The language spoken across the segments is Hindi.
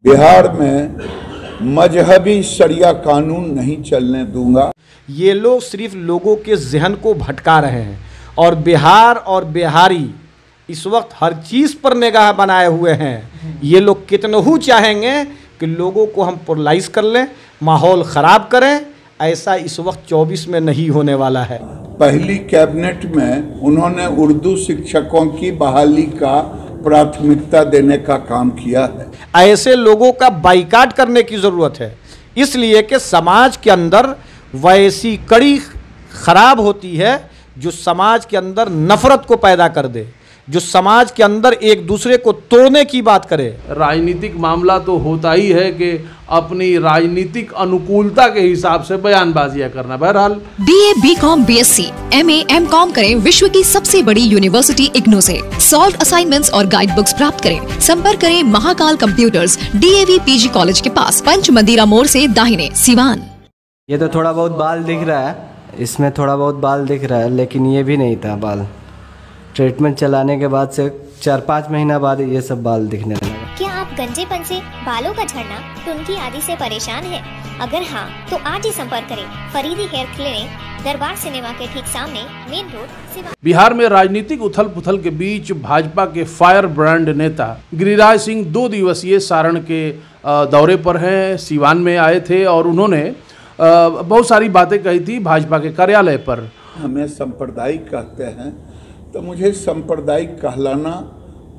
बिहार में मजहबी शरिया कानून नहीं चलने दूंगा। ये लोग सिर्फ लोगों के जहन को भटका रहे हैं और बिहार और बिहारी इस वक्त हर चीज़ पर निगाह बनाए हुए हैं। ये लोग कितनहू चाहेंगे कि लोगों को हम पोलराइज कर लें, माहौल ख़राब करें। ऐसा इस वक्त 24 में नहीं होने वाला है। पहली कैबिनेट में उन्होंने उर्दू शिक्षकों की बहाली का प्राथमिकता देने का काम किया है। ऐसे लोगों का बाइकाट करने की ज़रूरत है, इसलिए कि समाज के अंदर वैसी कड़ी खराब होती है जो समाज के अंदर नफरत को पैदा कर दे, जो समाज के अंदर एक दूसरे को तोड़ने की बात करे। राजनीतिक मामला तो होता ही है कि अपनी राजनीतिक अनुकूलता के हिसाब से बयानबाजियां करना। बहरहाल BA, BCom, BSc, MA, MCom करें विश्व की सबसे बड़ी यूनिवर्सिटी इग्नू से। सॉल्व असाइनमेंट्स और गाइड बुक्स प्राप्त करें। संपर्क करें Mahakal computers, DAV PG college के पास, पंच मंदिरा मोड़ से दाहिने, सिवान। ये तो थोड़ा बहुत बाल दिख रहा है, इसमें थोड़ा बहुत बाल दिख रहा है, लेकिन ये भी नहीं था बाल। ट्रीटमेंट चलाने के बाद से 4-5 महीना बाद ये सब बाल दिखने लगे। क्या आप गंजेपन से, बालों का झड़ना, टुनकी आदि से परेशान हैं? अगर हाँ, तो आज ही संपर्क करें फरीदी हेयर क्लिनिक, दरबार सिनेमा के ठीक सामने, मेन रोड, सिवान। बिहार में राजनीतिक उथल पुथल के बीच भाजपा के फायर ब्रांड नेता गिरिराज सिंह 2 दिवसीय सारण के दौरे पर हैं। सिवान में आए थे और उन्होंने बहुत सारी बातें कही थी भाजपा के कार्यालय पर। हमें सांप्रदायिक कहते हैं, तो मुझे सांप्रदायिक कहलाना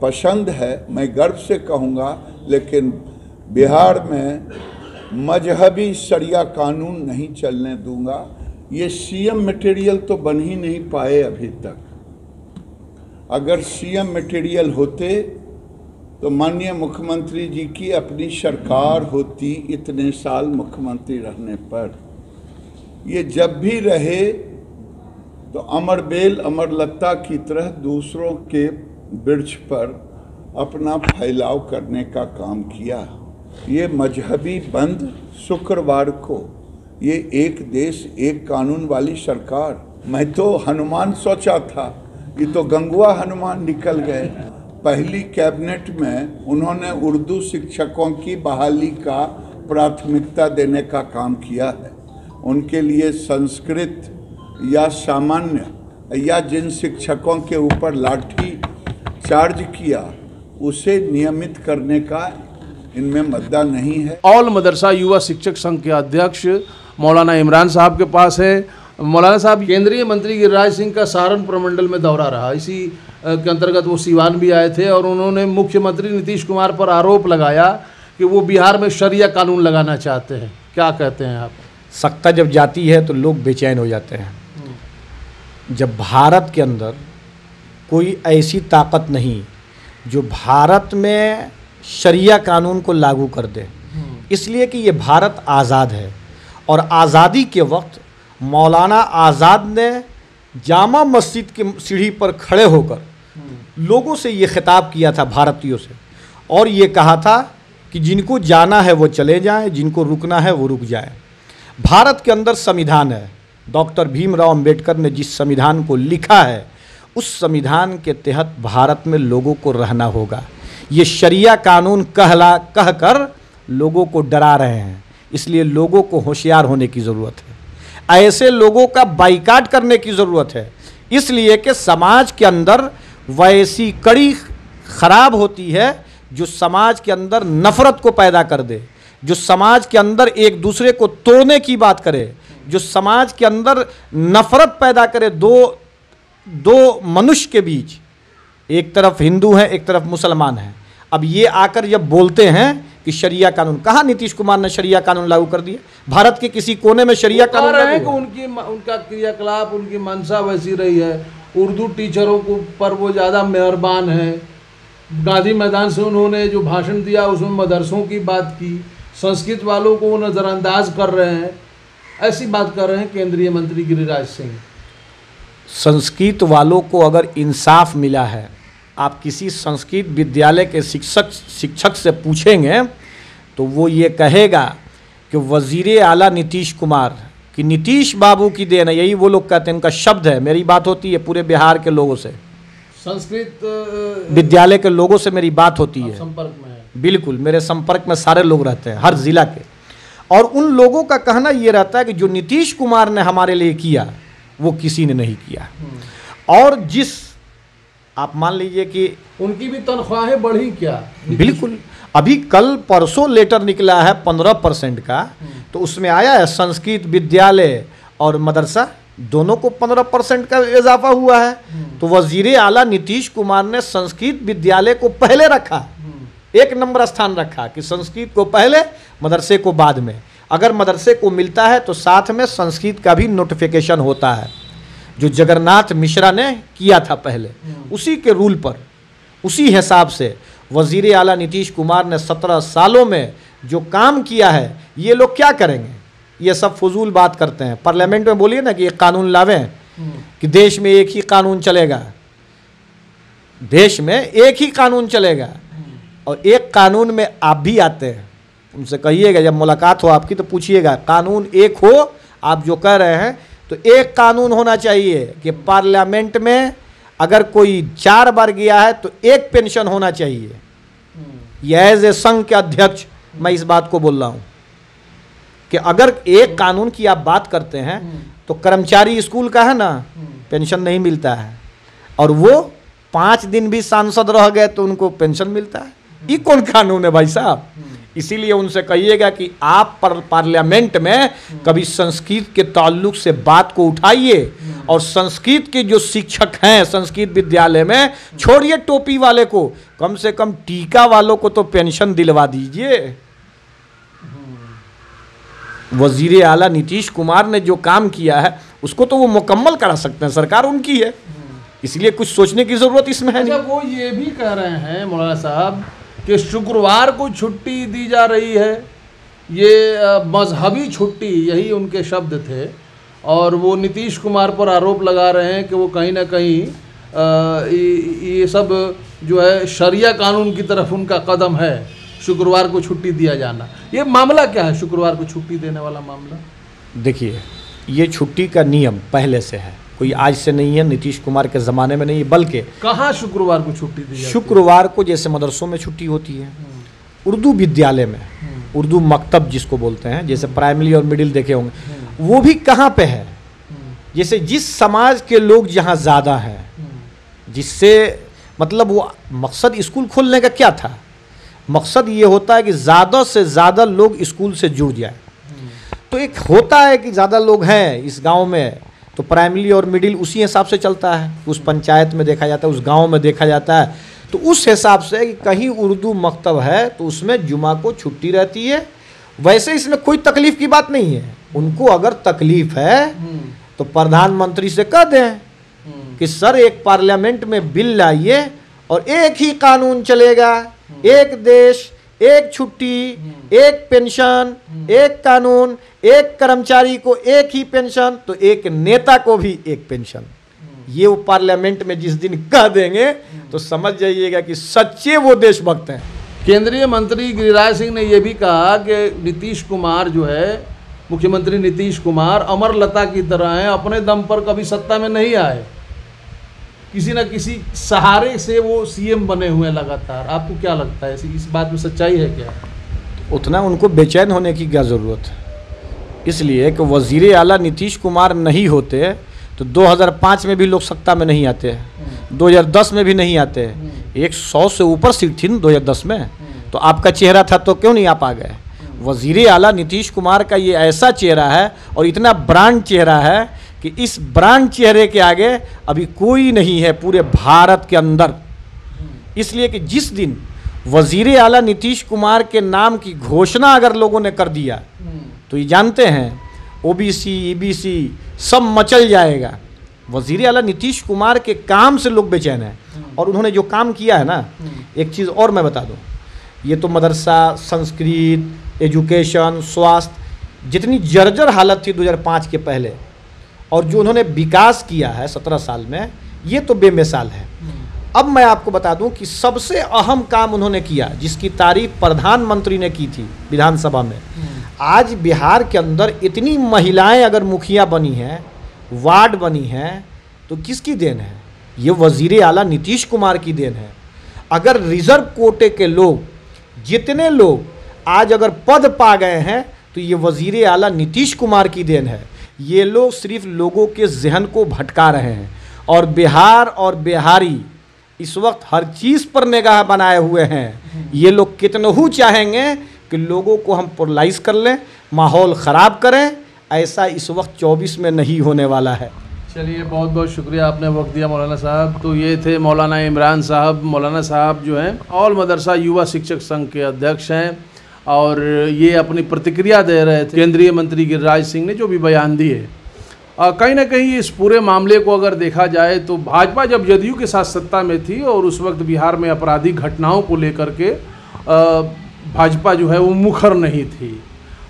पसंद है, मैं गर्व से कहूँगा। लेकिन बिहार में मजहबी शरिया कानून नहीं चलने दूंगा। ये CM मटेरियल तो बन ही नहीं पाए अभी तक। अगर CM मटेरियल होते तो माननीय मुख्यमंत्री जी की अपनी सरकार होती इतने साल मुख्यमंत्री रहने पर। ये जब भी रहे तो अमर बेल अमर लता की तरह दूसरों के वृक्ष पर अपना फैलाव करने का काम किया। ये मजहबी बंद शुक्रवार को, ये एक देश एक कानून वाली सरकार। मैं तो हनुमान सोचा था, ये तो गंगुआ हनुमान निकल गए। पहली कैबिनेट में उन्होंने उर्दू शिक्षकों की बहाली का प्राथमिकता देने का काम किया है। उनके लिए संस्कृत या सामान्य या जिन शिक्षकों के ऊपर लाठी चार्ज किया उसे नियमित करने का इनमें मुद्दा नहीं है। ऑल मदरसा युवा शिक्षक संघ के अध्यक्ष मौलाना इमरान साहब के पास है। मौलाना साहब, केंद्रीय मंत्री गिरिराज सिंह का सारण प्रमंडल में दौरा रहा, इसी के अंतर्गत वो सिवान भी आए थे और उन्होंने मुख्यमंत्री नीतीश कुमार पर आरोप लगाया कि वो बिहार में शरिया कानून लगाना चाहते हैं। क्या कहते हैं आप? सत्ता जब जाती है तो लोग बेचैन हो जाते हैं। जब भारत के अंदर कोई ऐसी ताकत नहीं जो भारत में शरिया कानून को लागू कर दे, इसलिए कि ये भारत आज़ाद है और आज़ादी के वक्त मौलाना आज़ाद ने जामा मस्जिद की सीढ़ी पर खड़े होकर लोगों से ये खिताब किया था, भारतीयों से, और ये कहा था कि जिनको जाना है वो चले जाएं, जिनको रुकना है वो रुक जाएं। भारत के अंदर संविधान है। डॉक्टर भीमराव अंबेडकर ने जिस संविधान को लिखा है उस संविधान के तहत भारत में लोगों को रहना होगा। ये शरिया कानून कहकर लोगों को डरा रहे हैं, इसलिए लोगों को होशियार होने की ज़रूरत है। ऐसे लोगों का बाइकाट करने की ज़रूरत है, इसलिए कि समाज के अंदर वैसी कड़ी खराब होती है जो समाज के अंदर नफरत को पैदा कर दे, जो समाज के अंदर एक दूसरे को तोड़ने की बात करे, जो समाज के अंदर नफरत पैदा करे। दो मनुष्य के बीच, एक तरफ हिंदू हैं एक तरफ मुसलमान हैं। अब ये आकर जब बोलते हैं कि शरिया कानून, कहाँ नीतीश कुमार ने शरिया कानून लागू कर दिया? भारत के किसी कोने में शरिया कानून रहे हैं कि उनका क्रियाकलाप, उनकी मंशा वैसी रही है। उर्दू टीचरों को पर वो ज़्यादा मेहरबान है। गांधी मैदान से उन्होंने जो भाषण दिया उसमें मदरसों की बात की, संस्कृत वालों को वो नज़रअंदाज कर रहे हैं, ऐसी बात कर रहे हैं केंद्रीय मंत्री गिरिराज सिंह। संस्कृत वालों को अगर इंसाफ मिला है, आप किसी संस्कृत विद्यालय के शिक्षक से पूछेंगे तो वो ये कहेगा कि वज़ीर आला नीतीश कुमार कि नीतीश बाबू की देन है। यही वो लोग कहते हैं, उनका शब्द है। मेरी बात होती है पूरे बिहार के लोगों से, संस्कृत विद्यालय के लोगों से मेरी बात होती है, संपर्क में है। बिल्कुल, मेरे संपर्क में सारे लोग रहते हैं हर जिला के, और उन लोगों का कहना ये रहता है कि जो नीतीश कुमार ने हमारे लिए किया वो किसी ने नहीं किया। और जिस आप मान लीजिए कि उनकी भी तनख्वाहें बढ़ी क्या? बिल्कुल, अभी कल परसों लेटर निकला है 15% का, तो उसमें आया है संस्कृत विद्यालय और मदरसा दोनों को 15% का इजाफा हुआ है। तो वजीर आला नीतीश कुमार ने संस्कृत विद्यालय को पहले रखा, 1 नंबर स्थान रखा कि संस्कृत को पहले मदरसे को बाद में। अगर मदरसे को मिलता है तो साथ में संस्कृत का भी नोटिफिकेशन होता है, जो जगन्नाथ मिश्रा ने किया था पहले, उसी के रूल पर, उसी हिसाब से वजीर आला नीतीश कुमार ने 17 सालों में जो काम किया है, ये लोग क्या करेंगे? ये सब फजूल बात करते हैं। पार्लियामेंट में बोलिए ना कि एक कानून लावें कि देश में एक ही कानून चलेगा, देश में एक ही कानून चलेगा, और एक कानून में आप भी आते हैं। उनसे कहिएगा, जब मुलाकात हो आपकी तो पूछिएगा, कानून एक हो आप जो कह रहे हैं, तो एक कानून होना चाहिए कि पार्लियामेंट में अगर कोई 4 बार गया है तो 1 पेंशन होना चाहिए। ये एज ए संघ के अध्यक्ष मैं इस बात को बोल रहा हूँ कि अगर एक कानून की आप बात करते हैं तो कर्मचारी स्कूल का है ना, पेंशन नहीं मिलता है, और वो 5 दिन भी सांसद रह गए तो उनको पेंशन मिलता है। ये कौन कानून है भाई साहब? इसीलिए उनसे कहिएगा कि आप पार्लियामेंट में कभी संस्कृत के ताल्लुक से बात को उठाइए, और संस्कृत के जो शिक्षक हैं संस्कृत विद्यालय में, छोड़िए टोपी वाले को, कम से कम टीका वालों को तो पेंशन दिलवा दीजिए। वजीर आला नीतीश कुमार ने जो काम किया है उसको तो वो मुकम्मल करा सकते हैं, सरकार उनकी है, इसलिए कुछ सोचने की जरूरत इसमें है नहीं। वो ये भी कह रहे हैं मौलाना साहब कि शुक्रवार को छुट्टी दी जा रही है, ये मजहबी छुट्टी, यही उनके शब्द थे, और वो नीतीश कुमार पर आरोप लगा रहे हैं कि वो कहीं ना कहीं ये सब जो है शरिया कानून की तरफ उनका कदम है, शुक्रवार को छुट्टी दिया जाना। ये मामला क्या है, शुक्रवार को छुट्टी देने वाला मामला? देखिए, ये छुट्टी का नियम पहले से है, कोई आज से नहीं है, नीतीश कुमार के ज़माने में नहीं, बल्कि कहाँ शुक्रवार को छुट्टी दी जाती है? शुक्रवार को जैसे मदरसों में छुट्टी होती है, उर्दू विद्यालय में, उर्दू मकतब जिसको बोलते हैं, जैसे प्राइमरी और मिडिल देखे होंगे, वो भी कहाँ पे है? जैसे जिस समाज के लोग जहाँ ज़्यादा हैं, जिससे मतलब वो मकसद स्कूल खोलने का क्या था? मकसद ये होता है कि ज़्यादा से ज़्यादा लोग स्कूल से जुड़ जाए। तो एक होता है कि ज़्यादा लोग हैं इस गांव में, तो प्राइमरी और मिडिल उसी हिसाब से चलता है, उस पंचायत में देखा जाता है, उस गांव में देखा जाता है, तो उस हिसाब से कि कहीं उर्दू मकतब है तो उसमें जुमा को छुट्टी रहती है। वैसे इसमें कोई तकलीफ़ की बात नहीं है, उनको अगर तकलीफ़ है तो प्रधानमंत्री से कह दें कि सर एक पार्लियामेंट में बिल लाइए और एक ही कानून चलेगा, एक देश, एक छुट्टी, एक पेंशन, एक कानून, एक कर्मचारी को एक ही पेंशन, तो एक नेता को भी एक पेंशन। ये वो पार्लियामेंट में जिस दिन कह देंगे तो समझ जाइएगा कि सच्चे वो देशभक्त हैं। केंद्रीय मंत्री गिरिराज सिंह ने यह भी कहा कि नीतीश कुमार जो है, मुख्यमंत्री नीतीश कुमार अमरलता की तरह हैं, अपने दम पर कभी सत्ता में नहीं आए, किसी न किसी सहारे से वो सीएम बने हुए हैं लगातार। आपको क्या लगता है, इस बात में सच्चाई है क्या? उतना उनको बेचैन होने की क्या ज़रूरत है? इसलिए कि वज़ीर आला नीतीश कुमार नहीं होते तो 2005 में भी लोग सत्ता में नहीं आते, 2010 में भी नहीं आते, 100 से ऊपर सीट थी ना 2010 में, तो आपका चेहरा था तो क्यों नहीं आप आ गए? वज़ीर आला नीतीश कुमार का ये ऐसा चेहरा है और इतना ब्रांड चेहरा है कि इस ब्रांड चेहरे के आगे अभी कोई नहीं है पूरे भारत के अंदर। इसलिए कि जिस दिन वज़ीर आला नीतीश कुमार के नाम की घोषणा अगर लोगों ने कर दिया तो ये जानते हैं ओबीसी, ईबीसी सब मचल जाएगा। वज़ीर आला नीतीश कुमार के काम से लोग बेचैन हैं, और उन्होंने जो काम किया है ना, एक चीज़ और मैं बता दूं, ये तो मदरसा, संस्कृत, एजुकेशन, स्वास्थ्य, जितनी जर्जर हालत थी 2005 के पहले, और जो उन्होंने विकास किया है 17 साल में, ये तो बेमिसाल है। अब मैं आपको बता दूं कि सबसे अहम काम उन्होंने किया, जिसकी तारीफ प्रधानमंत्री ने की थी विधानसभा में। आज बिहार के अंदर इतनी महिलाएं अगर मुखिया बनी हैं, वार्ड बनी हैं, तो किसकी देन है? ये वज़ीर आला नीतीश कुमार की देन है। अगर रिजर्व कोटे के लोग जितने लोग आज अगर पद पा गए हैं तो ये वज़ीर आला नीतीश कुमार की देन है। ये लोग सिर्फ लोगों के जहन को भटका रहे हैं और बिहार और बिहारी इस वक्त हर चीज़ पर निगाह बनाए हुए हैं। ये लोग कितनहू चाहेंगे कि लोगों को हम पोलराइज कर लें, माहौल ख़राब करें, ऐसा इस वक्त 24 में नहीं होने वाला है। चलिए, बहुत बहुत शुक्रिया, आपने वक्त दिया मौलाना साहब। तो ये थे मौलाना इमरान साहब। मौलाना साहब जो हैं ऑल मदरसा युवा शिक्षक संघ के अध्यक्ष हैं और ये अपनी प्रतिक्रिया दे रहे थे केंद्रीय मंत्री गिरिराज सिंह ने जो भी बयान दिए। कहीं ना कहीं इस पूरे मामले को अगर देखा जाए तो भाजपा जब जदयू के साथ सत्ता में थी और उस वक्त बिहार में आपराधिक घटनाओं को लेकर के भाजपा जो है वो मुखर नहीं थी,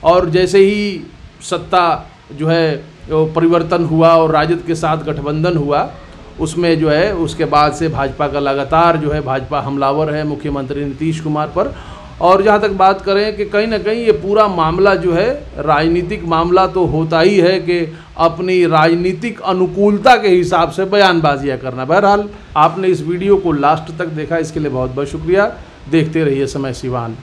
और जैसे ही सत्ता जो है परिवर्तन हुआ और राजद के साथ गठबंधन हुआ, उसमें जो है उसके बाद से भाजपा का लगातार जो है भाजपा हमलावर है मुख्यमंत्री नीतीश कुमार पर। और जहाँ तक बात करें कि कहीं ना कहीं ये पूरा मामला जो है राजनीतिक मामला तो होता ही है कि अपनी राजनीतिक अनुकूलता के हिसाब से बयानबाजियाँ करना। बहरहाल आपने इस वीडियो को लास्ट तक देखा, इसके लिए बहुत बहुत शुक्रिया। देखते रहिए समय सिवान।